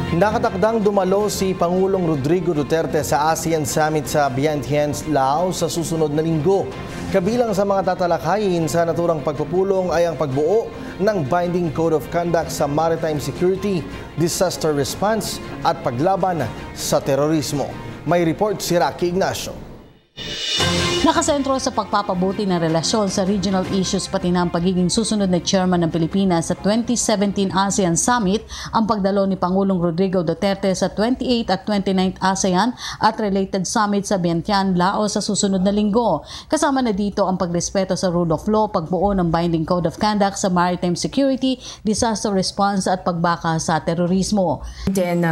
Nakatakdang dumalo si Pangulong Rodrigo Duterte sa ASEAN Summit sa Vientiane, Laos sa susunod na linggo. Kabilang sa mga tatalakayin sa naturang pagpupulong ay ang pagbuo ng Binding Code of Conduct sa Maritime Security, Disaster Response at paglaban sa terorismo. May report si Rocky Ignacio. Nakasentro sa pagpapabuti ng relasyon sa regional issues pati na ang pagiging susunod na chairman ng Pilipinas sa 2017 ASEAN Summit ang pagdalo ni Pangulong Rodrigo Duterte sa 28th at 29th ASEAN at related summit sa Vientiane, Laos sa susunod na linggo. Kasama na dito ang pagrespeto sa rule of law, pagbuo ng Binding Code of Conduct sa Maritime Security, Disaster Response at pagbaka sa terorismo. Then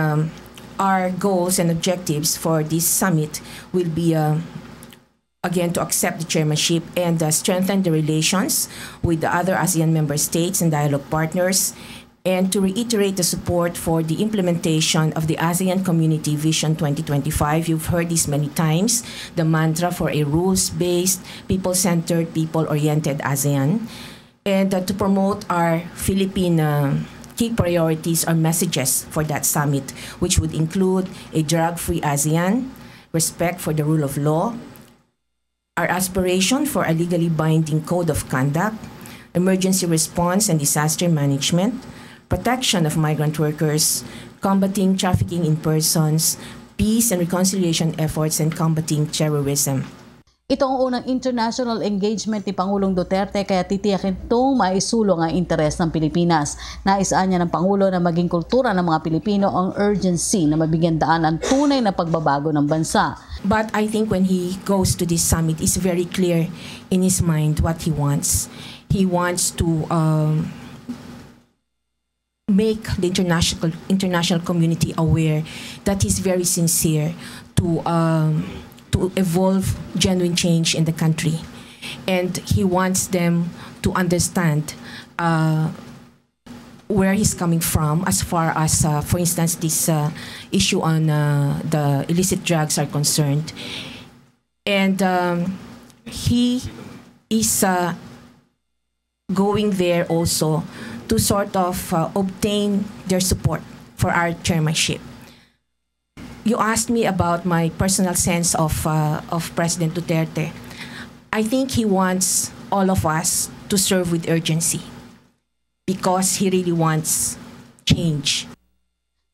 our goals and objectives for this summit will be again, to accept the chairmanship and strengthen the relations with the other ASEAN member states and dialogue partners, and to reiterate the support for the implementation of the ASEAN Community Vision 2025. You've heard this many times, the mantra for a rules-based, people-centered, people-oriented ASEAN, and to promote our Philippine key priorities or messages for that summit, which would include a drug-free ASEAN, respect for the rule of law, our aspiration for a legally binding code of conduct, emergency response and disaster management, protection of migrant workers, combating trafficking in persons, peace and reconciliation efforts, and combating terrorism. Ito ang unang international engagement ni Pangulong Duterte kaya titiyakin itong maisulong ang interes ng Pilipinas. Naisaan niya ng Pangulo na maging kultura ng mga Pilipino ang urgency na mabigyan daan ang tunay na pagbabago ng bansa. But I think when he goes to this summit, it's very clear in his mind what he wants. He wants to make the international community aware that he's very sincere to evolve genuine change in the country, and he wants them to understand where he's coming from as far as, for instance, this issue on the illicit drugs are concerned. And he is going there also to sort of obtain their support for our chairmanship. You asked me about my personal sense of President Duterte. I think he wants all of us to serve with urgency because he really wants change.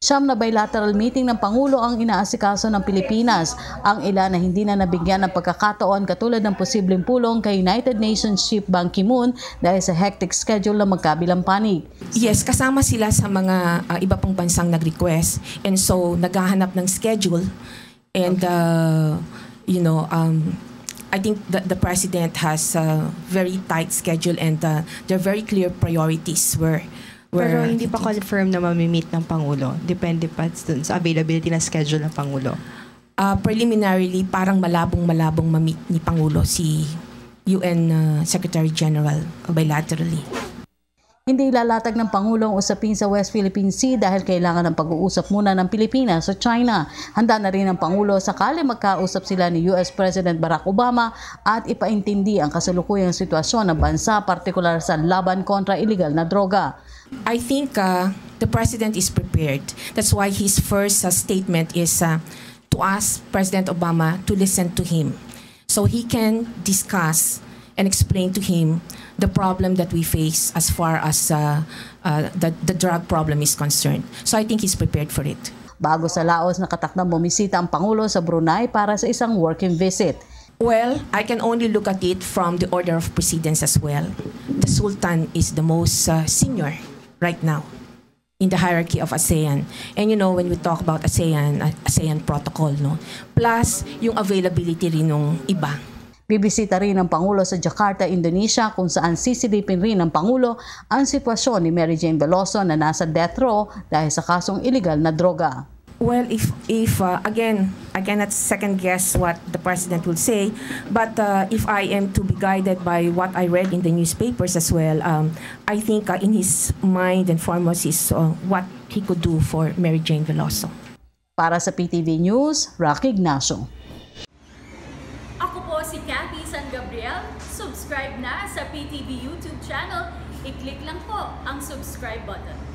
Siyam na bilateral meeting ng Pangulo ang inaasikaso ng Pilipinas. Ang ilan na hindi na nabigyan ng pagkakataon katulad ng posibleng pulong kay United Nations Chief Ban Ki-moon dahil sa hectic schedule ng magkabilang panig. Yes, kasama sila sa mga iba pang bansang nag-request, and so naghahanap ng schedule, and I think that the President has a very tight schedule, and there are very clear priorities where pero hindi pa confirm na mamimit ng Pangulo. Depende pa sa availability ng schedule ng Pangulo. Preliminarily, parang malabong mamit ni Pangulo si UN Secretary General bilaterally. Hindi ilalatag ng Pangulo ang usapin sa West Philippine Sea dahil kailangan ng pag-uusap muna ng Pilipinas sa China. Handa na rin ang Pangulo sakali magkausap sila ni US President Barack Obama at ipaintindi ang kasalukuyang sitwasyon ng bansa, partikular sa laban kontra illegal na droga. I think the President is prepared. That's why his first statement is to ask President Obama to listen to him so he can discuss and explain to him the problem that we face as far as the drug problem is concerned. So I think he's prepared for it. Bago sa Laos, nakatakdang bumisita ang Pangulo sa Brunei para sa isang working visit. Well, I can only look at it from the order of precedence as well. The Sultan is the most senior right now in the hierarchy of ASEAN. And when we talk about ASEAN protocol, no? Plus, yung availability rin ng iba. Bibisita rin ng Pangulo sa Jakarta, Indonesia, kung saan sisilipin rin ng Pangulo ang sitwasyon ni Mary Jane Veloso na nasa death row dahil sa kasong illegal na droga. Well, if again, I cannot second guess what the President will say, but if I am to be guided by what I read in the newspapers as well, I think in his mind and foremost is what he could do for Mary Jane Veloso. Para sa PTV News, Rocky Ignacio. Ako po si Cathy San Gabriel. Subscribe na sa PTV YouTube channel. I-click lang po ang subscribe button.